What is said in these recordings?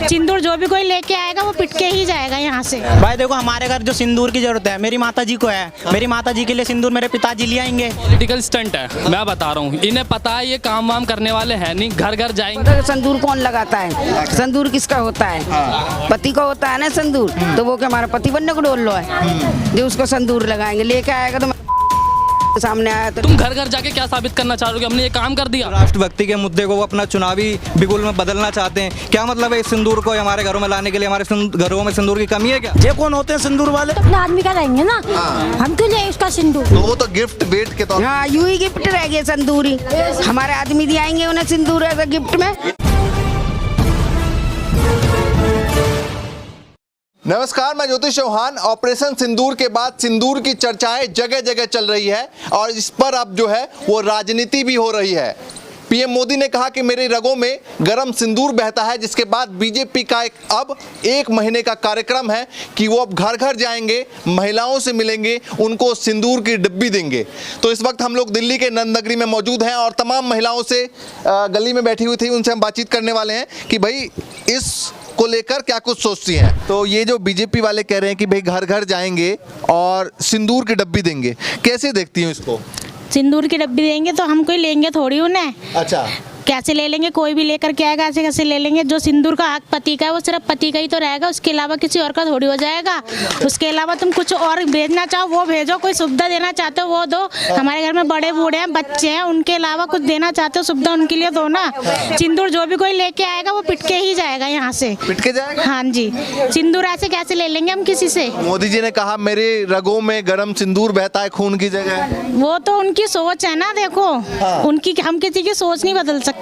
सिंदूर जो भी कोई लेके आएगा वो पिट के ही जाएगा यहाँ से। भाई देखो, हमारे घर जो सिंदूर की जरूरत है मेरी माता जी को है, मेरी माता जी के लिए सिंदूर मेरे पिताजी ले आएंगे। पॉलिटिकल स्टंट है, मैं बता रहा हूँ, इन्हें पता है ये काम वाम करने वाले हैं नहीं, घर घर जाएंगे। संदूर कौन लगाता है? संदूर किसका होता है? पति का होता है ना संदूर। तो वो क्या हमारा पति बनने को डोल लो है जो उसको संदूर लगाएंगे? लेके आएगा तो सामने आया तो तुम घर घर जाके क्या साबित करना चाह रहे हो कि हमने ये काम कर दिया? राष्ट्रभक्ति के मुद्दे को वो अपना चुनावी बिगुल में बदलना चाहते हैं। क्या मतलब है इस सिंदूर को हमारे घरों में लाने के लिए? हमारे घरों में सिंदूर की कमी है क्या? ये कौन होते हैं सिंदूर वाले? अपने आदमी का रहेंगे ना, हम क्यों ले उसका सिंदूर? तो वो तो गिफ्ट वेट के तौर। हाँ, यूं ही गिफ्ट रह गए संदूर ही। हमारे आदमी दिलाएंगे उन्हें सिंदूर ऐसा गिफ्ट में। नमस्कार, मैं ज्योतिष चौहान। ऑपरेशन सिंदूर के बाद सिंदूर की चर्चाएं जगह जगह चल रही है और इस पर अब जो है वो राजनीति भी हो रही है। पीएम मोदी ने कहा कि मेरे रगों में गरम सिंदूर बहता है, जिसके बाद बीजेपी का एक महीने का कार्यक्रम है कि वो अब घर घर जाएंगे, महिलाओं से मिलेंगे, उनको सिंदूर की डिब्बी देंगे। तो इस वक्त हम लोग दिल्ली के नंद नगरी में मौजूद हैं और तमाम महिलाओं से गली में बैठी हुई थी, उनसे हम बातचीत करने वाले हैं कि भाई इस को लेकर क्या कुछ सोचती हैं। तो ये जो बीजेपी वाले कह रहे हैं कि भाई घर घर जाएंगे और सिंदूर की डब्बी देंगे, कैसे देखती हूँ इसको? सिंदूर की डब्बी देंगे तो हम कोई लेंगे थोड़ी उन्हें। अच्छा, कैसे ले लेंगे? कोई भी लेकर के आएगा, ऐसे कैसे ले लेंगे? जो सिंदूर का हक पति का है वो सिर्फ पति का ही तो रहेगा, उसके अलावा किसी और का थोड़ी हो जाएगा। उसके अलावा तुम कुछ और भेजना चाहो वो भेजो, कोई सुविधा देना चाहते हो वो दो। हमारे घर में बड़े बूढ़े हैं, बच्चे हैं, उनके अलावा कुछ देना चाहते हो सुविधा उनके लिए दो ना। सिंदूर जो भी कोई लेके आएगा वो पिट के ही जाएगा यहाँ से। पिट के जाएगा? हाँ जी, सिंदूर ऐसे कैसे ले लेंगे हम किसी से? मोदी जी ने कहा मेरे रगों में गरम सिंदूर बहता है खून की जगह। वो तो उनकी सोच है ना, देखो उनकी, हम किसी की सोच नहीं बदल सकते।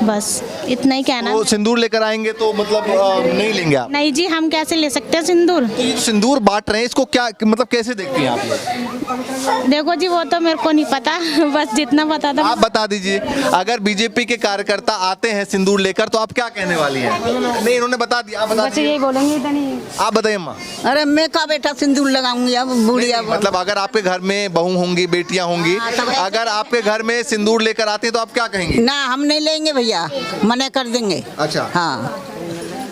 बस इतना ही कहना। तो सिंदूर लेकर आएंगे तो मतलब नहीं लेंगे आप? नहीं जी, हम कैसे ले सकते हैं सिंदूर? तो ये सिंदूर बांट रहे हैं, इसको क्या मतलब कैसे देखती हैं आप? देखो जी, वो तो मेरे को नहीं पता, बस जितना पता था आप बता दीजिए। अगर बीजेपी के कार्यकर्ता आते हैं सिंदूर लेकर तो आप क्या कहने वाली हैं? नहीं, इन्होंने बता दिया, आप बता दीजिए। यही बोलेंगे इधर नहीं। आप बताइए अम्मा। अरे मैं का बेटा सिंदूर लगाऊंगी अब बुढ़िया? मतलब अगर आपके घर में बहू होंगी, बेटियां होंगी, अगर आपके घर में सिंदूर लेकर आते हैं तो आप क्या कहेंगे? ना, हम नहीं लेंगे भैया, मना कर देंगे। अच्छा, हाँ,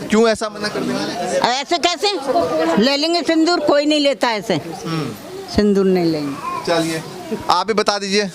क्यों ऐसा मना कर देंगे? ऐसे कैसे ले लेंगे सिंदूर? कोई नहीं लेता ऐसे सिंदूर, नहीं लेंगे। चलिए, आप भी बता दीजिए,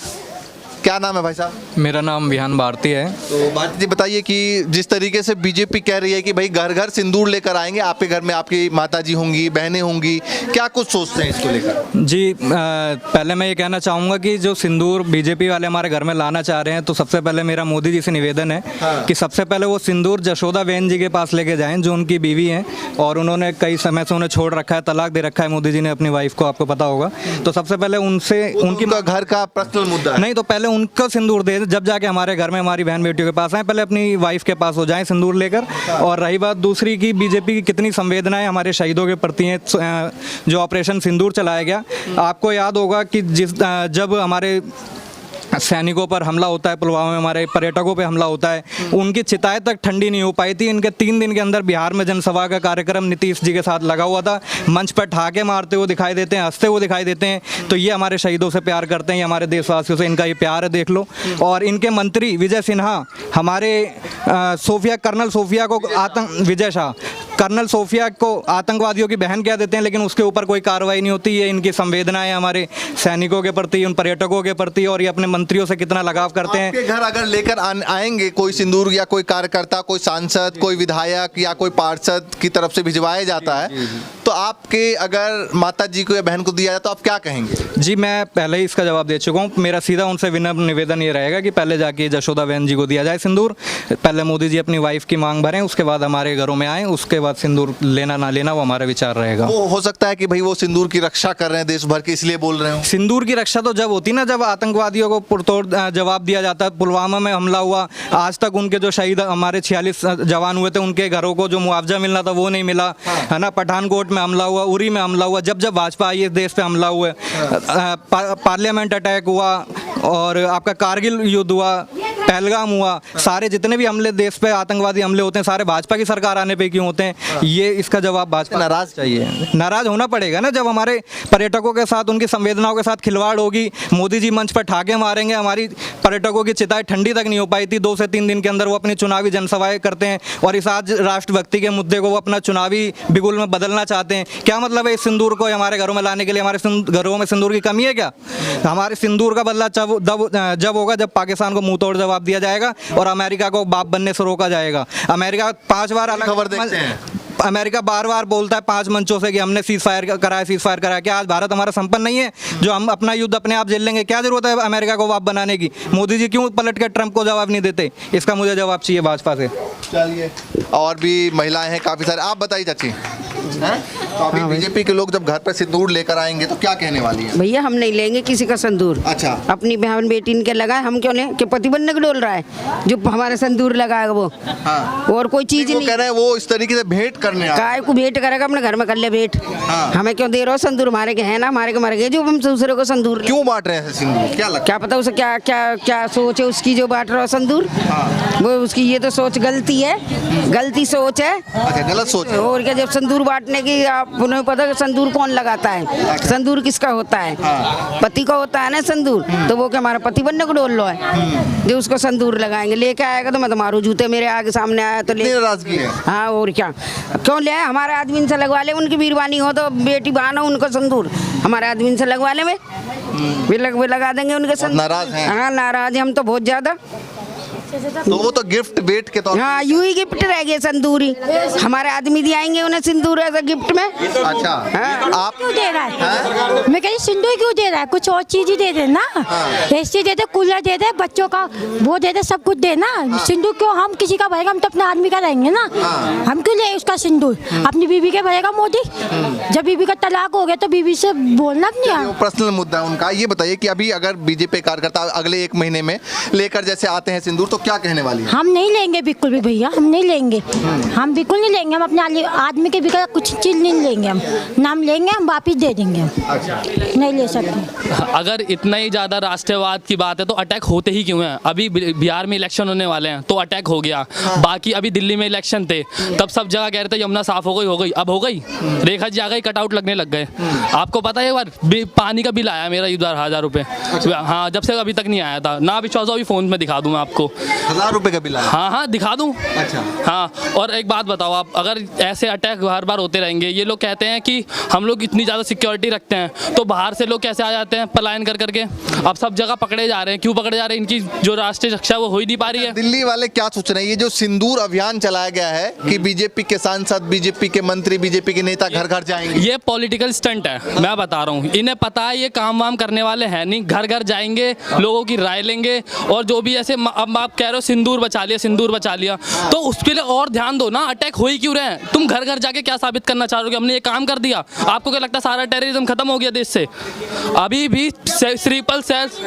क्या नाम है भाई साहब? मेरा नाम विहान भारती है। तो भारती जी बताइए कि जिस तरीके से बीजेपी कह रही है कि भाई घर घर सिंदूर लेकर आएंगे, आपके घर में आपकी माताजी होंगी, बहनें होंगी, क्या कुछ सोचते हैं इसको लेकर? जी, पहले मैं ये कहना चाहूँगा कि जो सिंदूर बीजेपी वाले हमारे घर में लाना चाह रहे हैं, तो सबसे पहले मेरा मोदी जी से निवेदन है कि सबसे पहले वो सिंदूर जशोदा बहन जी के पास लेके जाएं, जो उनकी बीवी हैं और उन्होंने कई समय से उन्हें छोड़ रखा है, तलाक दे रखा है मोदी जी ने अपनी वाइफ को, आपको पता होगा। तो सबसे पहले उनसे उनकी घर का पर्सनल मुद्दा है। नहीं, तो पहले उनको सिंदूर दे, जब जाके हमारे घर में हमारी बहन बेटियों के पास आए, पहले अपनी वाइफ के पास हो जाएं सिंदूर लेकर। और रही बात दूसरी की बीजेपी की कितनी संवेदनाएं हमारे शहीदों के प्रति हैं, जो ऑपरेशन सिंदूर चलाया गया, आपको याद होगा कि जब हमारे सैनिकों पर हमला होता है, पुलवामा में हमारे पर्यटकों पे हमला होता है, उनकी चिताएं तक ठंडी नहीं हो पाई थी। इनके 3 दिन के अंदर बिहार में जनसभा का कार्यक्रम नीतीश जी के साथ लगा हुआ था, मंच पर ठहाके मारते हुए दिखाई देते हैं, हंसते हुए दिखाई देते हैं। तो ये हमारे शहीदों से प्यार करते हैं, ये हमारे देशवासियों से इनका ये प्यार है, देख लो। और इनके मंत्री विजय सिन्हा, हमारे कर्नल सोफिया को विजय शाह कर्नल सोफिया को आतंकवादियों की बहन कह देते हैं, लेकिन उसके ऊपर कोई कार्रवाई नहीं होती। ये इनकी संवेदनाएं हमारे सैनिकों के प्रति, उन पर्यटकों के प्रति, और ये अपने मंत्रियों से कितना लगाव करते हैं। आपके घर अगर लेकर आएंगे कोई सिंदूर, या कोई कार्यकर्ता, कोई सांसद, कोई विधायक या कोई पार्षद की तरफ से भिजवाया जाता है, तो आपके अगर माता जी को या बहन को दिया जाए तो आप क्या कहेंगे? जी, मैं पहले ही इसका जवाब दे चुका हूँ। मेरा सीधा उनसे विनम्र निवेदन ये रहेगा कि पहले जाके जशोदा बहन जी को दिया जाए सिंदूर। पहले मोदी जी अपनी वाइफ की मांग भरें, उसके बाद हमारे घरों में आए, उसके बाद सिंदूर लेना ना लेना वो हमारा विचार रहेगा। वो हो सकता है कि भाई वो सिंदूर की रक्षा कर रहे हैं देश भर की, इसलिए बोल रहे हो। सिंदूर की रक्षा तो जब होती ना, जब आतंकवादियों को पुरतोड़ जवाब दिया जाता है। पुलवामा में हमला हुआ, आज तक उनके जो शहीद हमारे 46 जवान हुए थे, उनके घरों को जो मुआवजा मिलना था वो नहीं मिला, है ना। पठानकोट में हमला हुआ, उरी में हमला हुआ, जब भाजपा आई इस देश पे हमला हुआ, पार्लियामेंट अटैक हुआ, और आपका कारगिल युद्ध हुआ, पहलगाम हुआ, सारे जितने भी हमले देश पे आतंकवादी हमले होते हैं सारे भाजपा की सरकार आने पे क्यों होते हैं? ये इसका जवाब भाजपा नाराज चाहिए। नाराज होना पड़ेगा ना, जब हमारे पर्यटकों के साथ उनकी संवेदनाओं के साथ खिलवाड़ होगी। मोदी जी मंच पर ठाके मारेंगे, हमारी पर्यटकों की चिताएं ठंडी तक नहीं हो पाई थी। 2 से 3 दिन के अंदर वो अपनी चुनावी जनसभाएं करते हैं और इस आज राष्ट्रभक्ति के मुद्दे को वो अपना चुनावी बिगुल में बदलना चाहते हैं। क्या मतलब है इस सिंदूर को हमारे घरों में लाने के लिए? हमारे घरों में सिंदूर की कमी है क्या? हमारे सिंदूर का बदला जब होगा जब पाकिस्तान को मुंह तोड़ जवाब दिया जाएगा और अमेरिका को बाप बनने से रोका जाएगा। अमेरिका 5 बार अलग खबर देखते हैं। अमेरिका बार बोलता है 5 मंचों से कि हमने सीज फायर कराया। क्या आज भारत हमारा संपन्न नहीं है जो हम अपना युद्ध अपने आप झेल लेंगे? क्या जरूरत है अमेरिका को बाप बनाने की? मोदी जी क्यों पलट कर ट्रंप को जवाब नहीं देते? इसका मुझे जवाब चाहिए भाजपा से। चलिए, और भी महिलाएं हैं काफी सारे, आप बताइए चाची। तो अभी बीजेपी के लोग जब घर पे सिंदूर लेकर आएंगे तो क्या कहने वाली है? भैया हम नहीं लेंगे किसी का सिंदूर। अच्छा। अपनी बहन बेटी इनके लगाए, हम क्यों लें? कि पति बनने को डोल रहा है जो हमारे सिंदूर लगाएगा वो। हाँ। और कोई चीज वो नहीं कह रहे हैं वो इस तरीके से भेंट करने आ काय को भेंट करेगा, अपने घर में कर ले भेंट। हाँ। हमें क्यों दे रहे हो सिंदूर? हमारे के है ना, हमारे के मर गए जो हम दूसरे को सिंदूर। क्यों बांट रहे हैं सिंदूर? क्या लगता क्या पता उसे क्या क्या क्या सोच है उसकी जो बांट रहा है सिंदूर। वो उसकी ये तो सोच गलती है, गलती सोच है। अच्छा, गलत सोच है। और क्या, जब सिंदूर बांटने की आप उन्हें पता है सिंदूर कौन लगाता है? सिंदूर किसका होता है? पति का होता है ना सिंदूर। तो वो क्या हमारा पति बनने को डोल लो है जो उसको सिंदूर लगाएंगे? लेके आएगा तो मैं तो मारू जूते, मेरे आगे सामने आया तो ले। नाराजगी है। हाँ, और क्या, क्यों ले आए? हमारे आदमी से लगवा ले, उनकी बीरबानी हो तो बेटी बहन हो उनको सिंदूर, हमारे आदमी से लगवा ले में वे लगा देंगे उनके सिंदूर। नाराज हैं? हाँ नाराज है हम तो बहुत ज्यादा। तो वो तो गिफ्ट बेट के तौर हाँ, यूं ही गिफ्ट रह गया सिंदूर ही। हमारे आदमी दियाएंगे उन्हें सिंदूर ऐसा गिफ्ट में। अच्छा। हाँ। आप क्यों दे रहा है? मैं कहीं सिंदूर क्यों दे रहा है? कुछ और चीज ही दे दे ना। एसी दे दे, कूलर दे दे, बच्चों का वो दे दे, सब कुछ दे ना। सिंदूर क्यों हम किसी का भरेगा? हम तो अपने आदमी का रहेंगे ना। हम क्यों ले उसका सिंदूर? अपनी बीवी के भरेगा मोदी। जब बीवी का तलाक हो गया तो बीवी से बोलना नहीं। पर्सनल मुद्दा है उनका। ये बताइए कि अभी अगर बीजेपी कार्यकर्ता अगले 1 महीने में लेकर जैसे आते हैं सिंदूर तो क्या कहने वाली है? हम नहीं लेंगे बिल्कुल भी भैया, हम नहीं लेंगे। हम बिल्कुल नहीं लेंगे। हम अपने आदमी के बिका कुछ चीज नहीं लेंगे। हम नाम लेंगे, हम वापिस दे देंगे। हम नहीं ले सकते। अगर इतना ही ज़्यादा राष्ट्रवाद की बात है तो अटैक होते ही क्यों हैं? अभी बिहार में इलेक्शन होने वाले हैं तो अटैक हो गया। बाकी अभी दिल्ली में इलेक्शन थे तब सब जगह कह रहे थे यमुना साफ हो गई, अब हो गई। रेखा जी आ गई, कटआउट लगने लग गए। आपको पता है एक बार पानी का बिल आया मेरा 1000 रुपये। हाँ, जब से अभी तक नहीं आया था ना। विश्वास हो अभी फ़ोन में दिखा दूँ मैं आपको। 1000 रुपए का बिल आया? हाँ दिखा दूँ। अच्छा। हाँ, और एक बात बताओ आप, अगर ऐसे अटैक हर बार होते रहेंगे, ये लोग कहते हैं कि हम लोग इतनी ज़्यादा सिक्योरिटी रखते हैं तो बाहर से लोग कैसे आ जाते हैं पलायन कर करके? अब सब जगह पकड़े जा रहे हैं। क्यों पकड़े जा रहे हैं? इनकी जो राष्ट्रीय रक्षा वो हो ही नहीं पा रही है। दिल्ली वाले क्या सोच रहे हैं? ये जो सिंदूर अभियान चलाया गया है कि बीजेपी के सांसद, बीजेपी के मंत्री, बीजेपी के नेता घर घर जाएंगे, ये पॉलिटिकल स्टंट है। मैं बता रहा हूँ, इन्हें पता है ये काम वाम करने वाले हैं नहीं। घर घर जाएंगे, लोगों की राय लेंगे और जो भी ऐसे अब आप कह रहे हो सिंदूर बचा लिया, सिंदूर बचा लिया, तो उसके लिए और ध्यान दो ना। अटैक हो ही क्यों रहे हैं? तुम घर घर जाके क्या साबित करना चाह रहे हो कि हमने ये काम कर दिया? आपको क्या लगता है सारा टेररिज्म खत्म हो गया देश से? अभी भी स्लीपर सेल्स,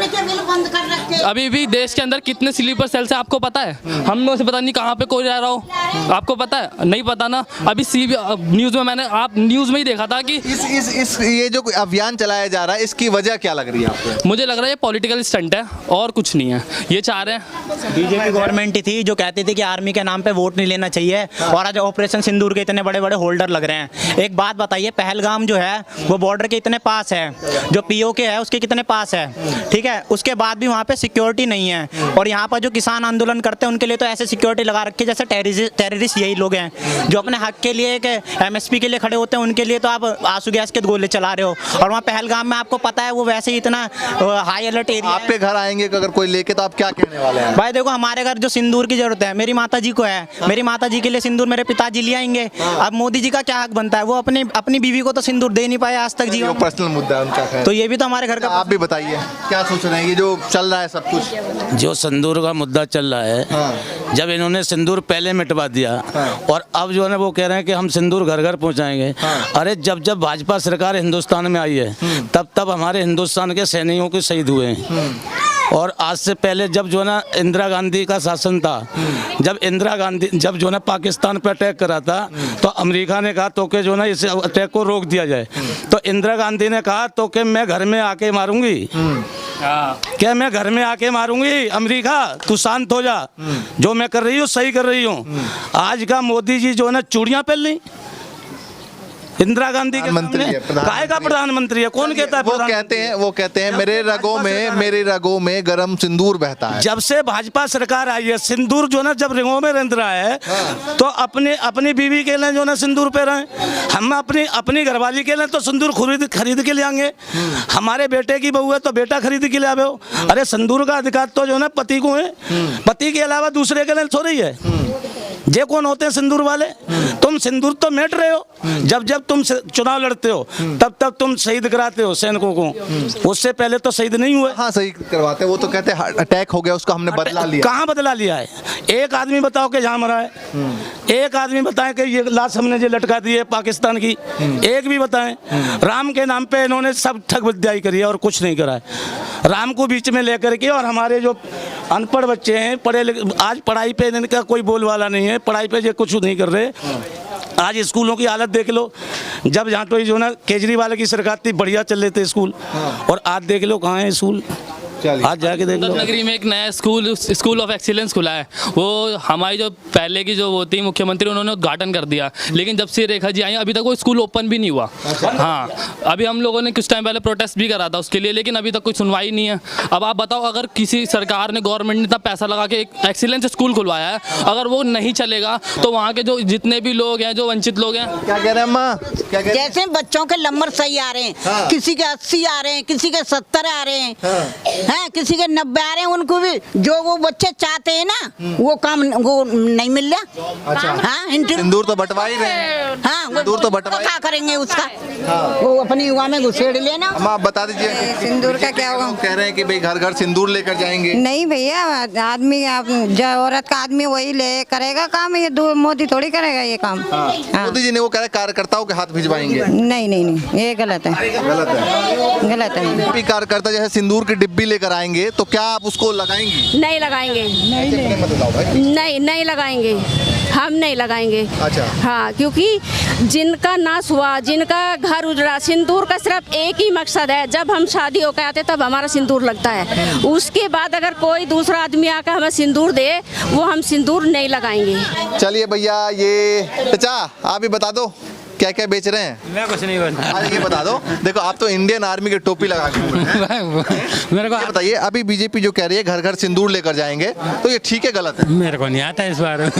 अभी भी देश के अंदर कितने स्लीपर सेल्स है आपको पता है? हम में से पता नहीं कहाँ पे कोई रह रहा हो, आपको पता है? नहीं पता ना। अभी न्यूज़ में मैंने न्यूज़ में ही देखा था कि इस ये जो अभियान चलाया जा रहा है इसकी वजह क्या लग रही है आपको? मुझे लग रहा है ये पॉलिटिकल स्टंट है और कुछ नहीं है। ये चाह रहे हैं, बीजेपी गवर्नमेंट ही थी जो कहती थी कि आर्मी के नाम पे वोट नहीं लेना चाहिए और आज ऑपरेशन सिंदूर के इतने बड़े बड़े होल्डर लग रहे हैं। एक बात बताइए, पहलगाम जो है वो बॉर्डर के इतने पास है, जो पीओके है उसके कितने पास है, ठीक है? उसके बाद भी वहाँ पे सिक्योरिटी नहीं है। और यहाँ पर जो किसान आंदोलन करते हैं उनके लिए तो ऐसे सिक्योरिटी लगा रखी है जैसे टेररिस्ट यही लोग हैं जो अपने हक के लिए MSP के लिए खड़े होते हैं। उनके लिए तो आप आंसू गैस के गोले चला रहे हो। और वहाँ पहलगाम में आपको पता है वो वैसे ही इतना हाई अलर्ट एरिया। आपके घर आएंगे अगर कोई लेके तो आप क्या कहने वाले हैं? भाई देखो, हमारे घर जो सिंदूर की जरूरत है मेरी माता जी को है, मेरी माता जी के लिए सिंदूर मेरे पिताजी ले आएंगे। अब मोदी जी का क्या हक बनता है? वो अपनी बीवी को तो सिंदूर दे नहीं पाए आज तक जीवन में। पर्सनल मुद्दा है उनका, खैर। तो ये भी तो हमारे घर का। आप भी बताइए क्या सोच रहे हैं? ये जो चल रहा है सब कुछ, जो सिंदूर का मुद्दा चल रहा है, जब इन्होंने सिंदूर पहले मिटवा दिया और अब जो है ना वो कह रहे हैं कि हम सिंदूर घर घर पहुंचाएंगे। अरे जब भाजपा सरकार हिंदुस्तान में आई है तब हमारे हिंदुस्तान के सैनिकों के शहीद हुए हैं। और आज से पहले जब जो है ना इंदिरा गांधी का शासन था, जब इंदिरा गांधी जब जो है ना पाकिस्तान पर अटैक करा था तो अमेरिका ने कहा तो कि जो है ना इस अटैक को रोक दिया जाए। तो इंदिरा गांधी ने कहा तो कि मैं घर में आके मारूंगी। क्या मैं घर में आके मारूंगी अमेरिका, तू शांत हो जा, जो मैं कर रही हूँ सही कर रही हूँ। आज का मोदी जी जो है ना चूड़ियां पहन ली, इंदिरा गांधी के प्रधानमंत्री सामने, है, काहे का प्रधानमंत्री है, कौन कहता है वो प्रधानमंत्री? कहते हैं मेरे रगों में गरम सिंदूर बहता है। जब से भाजपा सरकार आई है, सिंदूर जो ना जब रिंगों में रंध रहा है, तो अपनी बीवी के लिए जो ना सिंदूर पे रहे, हम अपनी घरवाली के लिए तो सिंदूर खरीद के ले आएंगे, हमारे बेटे की बहू है तो बेटा खरीद के ले आवे हो। अरे सिंदूर का अधिकार तो जो ना पति को है, पति के अलावा दूसरे के लिए थोड़ी है। जे कौन होते हैं सिंदूर वाले? तुम सिंदूर तो मेट रहे हो, जब तुम चुनाव लड़ते हो तब तुम शहीद कराते हो सैनिकों को, उससे पहले तो शहीद नहीं हुए। हाँ सही करवाते हैं, वो तो कहते हैं अटैक हो गया उसका हमने बदला लिया। कहाँ बदला लिया है? एक आदमी बताओ कि जहाँ मरा है, एक आदमी बताएं कि ये लाश हमने जो लटका दी है पाकिस्तान की, एक भी बताएं। राम के नाम पे इन्होंने सब ठग विद्याई करी है और कुछ नहीं करा है। राम को बीच में लेकर के, और हमारे जो अनपढ़ बच्चे हैं, पढ़े लिखे, आज पढ़ाई पे इनका कोई बोलवाला नहीं है, पढ़ाई पे ये कुछ नहीं कर रहे। आज स्कूलों की हालत देख लो, जब जहाँ तो जो ना केजरीवाल की सरकार थी बढ़िया चल रहे थे स्कूल, और आज देख लो कहाँ है स्कूल, आज जाके देख लो। नगरी में एक नया स्कूल ऑफ एक्सीलेंस खुला है, वो हमारी जो पहले की जो वो थी मुख्यमंत्री, उन्होंने उद्घाटन कर दिया, लेकिन जब से रेखा जी आई अभी तक वो स्कूल ओपन भी नहीं हुआ। हाँ, अभी हम लोगों ने कुछ टाइम पहले प्रोटेस्ट भी करा था उसके लिए, लेकिन अभी तक कोई सुनवाई नहीं है। अब आप बताओ, अगर किसी सरकार ने, गवर्नमेंट ने इतना पैसा लगा के एक एक्सीलेंस स्कूल खुलवाया है, अगर वो नहीं चलेगा तो वहाँ के जो जितने भी लोग हैं, जो वंचित लोग हैं, क्या कह रहे हैं अम्मा? क्या कह रहे हैं? जैसे बच्चों के नंबर सही आ रहे हैं, किसी के 80 आ रहे हैं, किसी के 70 आ रहे हैं, हैं, किसी के 90 आ रहे हैं, उनको भी जो वो बच्चे चाहते हैं ना वो काम वो नहीं मिल रहा। अच्छा। हाँ, सिंदूर तो बंटवा ही रहे हैं। हाँ, सिंदूर तो बंटवा क्या करेंगे उसका? वो अपनी युवा में घुसेड़ लेना। अम्मा आप बता दीजिए, सिंदूर का क्या होगा? कह रहे हैं कि भाई घर घर सिंदूर लेकर जाएंगे। नहीं भैया, आदमी जो औरत का आदमी वही ले करेगा काम, ये मोदी थोड़ी करेगा ये काम। हाँ। मोदी जी ने वो कह रहे कार्यकर्ताओं के हाथ भिजवाएंगे। नहीं नहीं नहीं, ये गलत है, गलत है, गलत है। भी कार्यकर्ता जैसे सिंदूर की डिब्बी लेकर आएंगे तो क्या आप उसको लगाएंगी? नहीं लगाएंगे, नहीं लगाएंगे, हम नहीं लगाएंगे। अच्छा। हाँ, क्योंकि जिनका नाश हुआ, जिनका घर उजड़ा, सिंदूर का सिर्फ एक ही मकसद है, जब हम शादी होकर आते तब हमारा सिंदूर लगता है, उसके बाद अगर कोई दूसरा आदमी आकर हमें सिंदूर दे, वो हम सिंदूर नहीं लगाएंगे। चलिए भैया, ये चाचा आप ही बता दो क्या क्या बेच रहे हैं? मैं कुछ नहीं बनता। अरे ये बता दो, देखो आप तो इंडियन आर्मी की टोपी लगा के मेरे को ये बताइए, अभी बीजेपी जो कह रही है घर घर सिंदूर लेकर जाएंगे, तो ये ठीक है गलत है? मेरे को नहीं आता इस बार।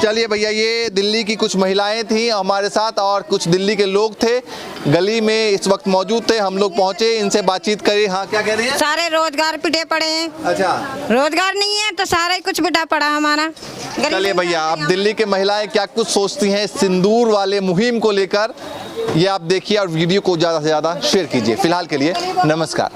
चलिए भैया, ये दिल्ली की कुछ महिलाएं थी हमारे साथ और कुछ दिल्ली के लोग थे, गली में इस वक्त मौजूद थे, हम लोग पहुंचे, इनसे बातचीत करी। हाँ, क्या कह रही है? सारे रोजगार पिटे पड़े हैं। अच्छा, रोजगार नहीं है तो सारा ही कुछ पिटा पड़ा हमारा। चलिए भैया, अब दिल्ली के महिलाएं क्या कुछ सोचती हैं सिंदूर वाले मुहिम को लेकर, ये आप देखिए और वीडियो को ज़्यादा से ज़्यादा शेयर कीजिए। फिलहाल के लिए नमस्कार।